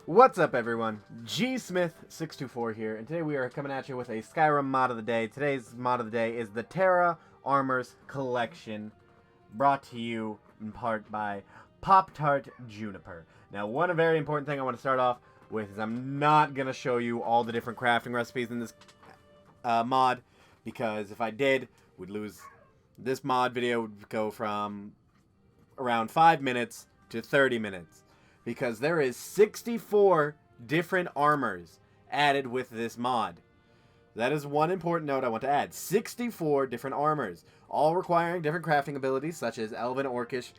What's up, everyone? GSmith624 here, and today we are coming at you with a Skyrim mod of the day. Today's mod of the day is the Tera Armors Collection, brought to you in part by Pop-Tart Juniper. Now, one very important thing I want to start off with is I'm not going to show you all the different crafting recipes in this mod, because if I did, we'd lose. This mod video would go from around 5 minutes to 30 minutes. Because there is 64 different armors added with this mod. That is one important note I want to add. 64 different armors, all requiring different crafting abilities, such as Elven, Orcish,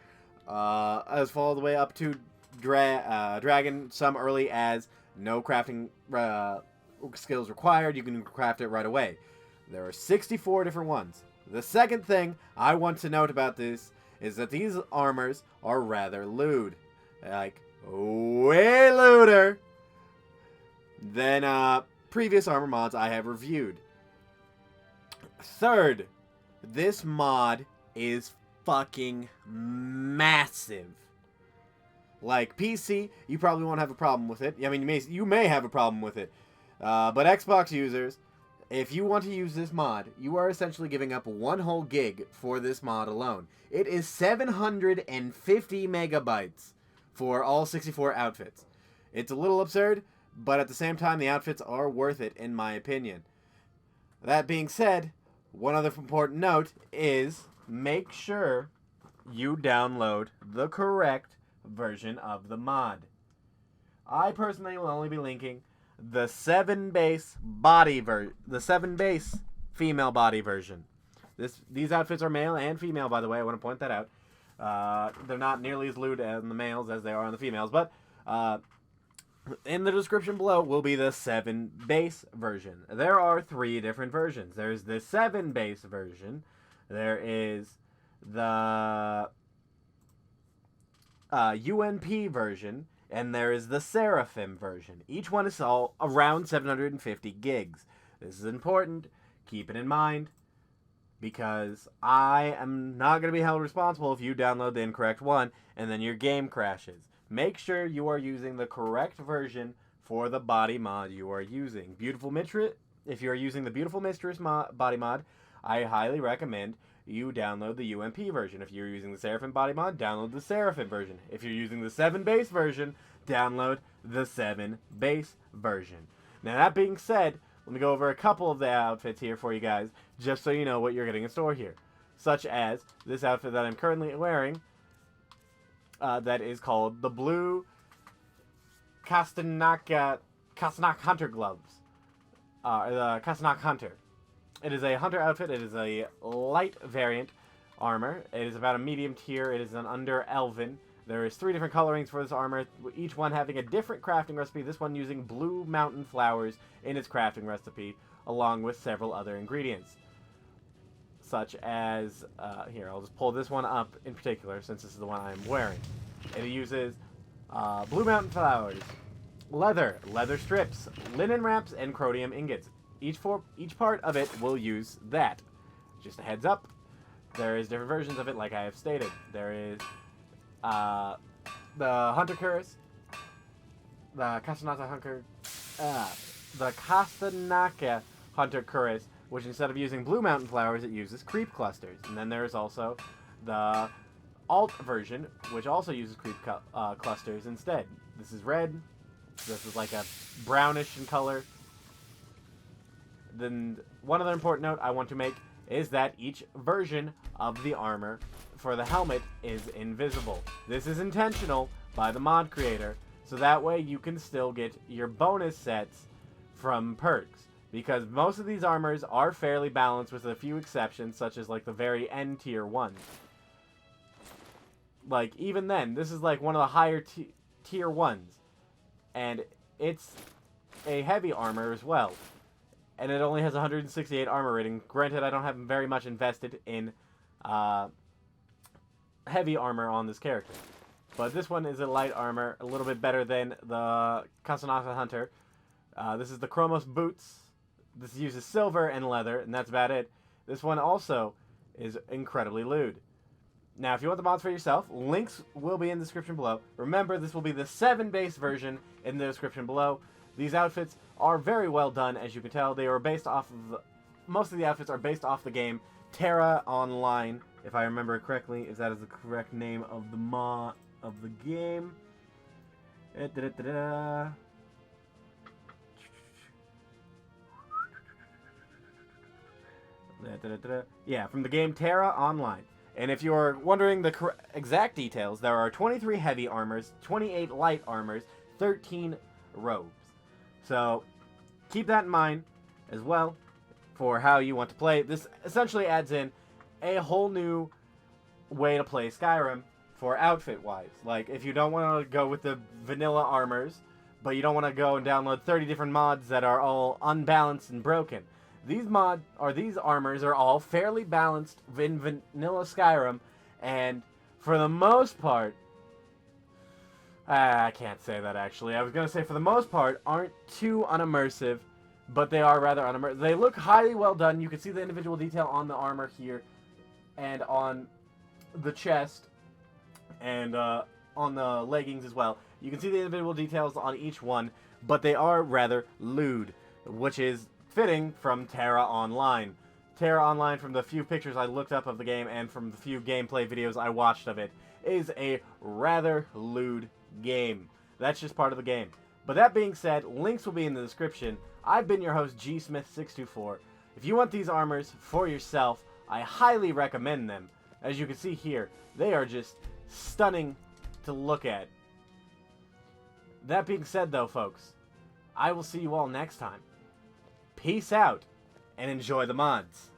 as all the way up to Dragon, some early as no crafting skills required. You can craft it right away. There are 64 different ones. The second thing I want to note about this is that these armors are rather lewd. Like, way looter than previous armor mods I have reviewed. Third, this mod is fucking massive. Like, PC, you probably won't have a problem with it. I mean, you may have a problem with it. But Xbox users, if you want to use this mod, you are essentially giving up one whole gig for this mod alone. It is 750 megabytes for all 64 outfits. It's a little absurd, but at the same time, the outfits are worth it, in my opinion. That being said, one other important note is make sure you download the correct version of the mod. I personally will only be linking the 7 base female body version. These outfits are male and female, by the way. I want to point that out. They're not nearly as lewd on the males as they are on the females, but in the description below will be the 7 base version. There are 3 different versions. There's the 7 base version. There is the UNP version, and there is the Seraphim version. Each one is all around 750 gigs. This is important. Keep it in mind, because I am not going to be held responsible if you download the incorrect one and then your game crashes. Make sure you are using the correct version for the body mod you are using. If you are using the Beautiful Mistress body mod, I highly recommend you download the UMP version. If you're using the Seraphim body mod, download the Seraphim version. If you're using the 7 base version, download the 7 base version. Now, that being said, let me go over a couple of the outfits here for you guys, just so you know what you're getting in store here. Such as this outfit that I'm currently wearing, that is called the Blue Castanak Hunter Gloves. The Castanak Hunter. It is a hunter outfit. It is a light variant armor. It is about a medium tier. It is an under Elven. There is 3 different colorings for this armor, each one having a different crafting recipe. This one using blue mountain flowers in its crafting recipe, along with several other ingredients. Such as, here, I'll just pull this one up in particular, since this is the one I'm wearing. It uses blue mountain flowers, leather strips, linen wraps, and chromium ingots. Each part of it will use that. Just a heads up, there is different versions of it, like I have stated. There is the Hunter Curse, the Castanaka Hunter Curse, which instead of using blue mountain flowers, it uses creep clusters. And then there's also the alt version, which also uses creep clusters instead. This is red. This is like a brownish in color. Then one other important note I want to make is that each version of the armor for the helmet is invisible. This is intentional by the mod creator, so that way you can still get your bonus sets from perks. Because most of these armors are fairly balanced with a few exceptions, such as like the very end tier ones. Like, even then, this is like one of the higher tier ones. And it's a heavy armor as well. And it only has 168 armor rating. Granted, I don't have very much invested in heavy armor on this character. But this one is a light armor, a little bit better than the Casanata Hunter. This is the Chromos Boots. This uses silver and leather, and that's about it. This one also is incredibly lewd. Now, if you want the mods for yourself, links will be in the description below. Remember, this will be the 7 base version in the description below. These outfits are very well done, as you can tell. They are based off of... Most of the outfits are based off the game Tera Online, if I remember correctly, if that is the correct name of the mod of the game. Yeah, from the game Tera Online. And if you are wondering the exact details, there are 23 heavy armors, 28 light armors, 13 robes. So keep that in mind as well for how you want to play. This essentially adds in a whole new way to play Skyrim for outfit-wise. Like, if you don't want to go with the vanilla armors, but you don't want to go and download 30 different mods that are all unbalanced and broken. These armors are all fairly balanced in vanilla Skyrim, and for the most part, I can't say that actually. I was going to say for the most part, aren't too unimmersive, but they are rather unimmersive. They look highly well done. You can see the individual detail on the armor here, and on the chest, and on the leggings as well. You can see the individual details on each one, but they are rather lewd, which is fitting from Tera Online. Tera Online, from the few pictures I looked up of the game and from the few gameplay videos I watched of it, is a rather lewd game. That's just part of the game. But that being said, links will be in the description. I've been your host, GSmith624. If you want these armors for yourself, I highly recommend them. As you can see here, they are just stunning to look at. That being said though, folks, I will see you all next time. Peace out, and enjoy the mods.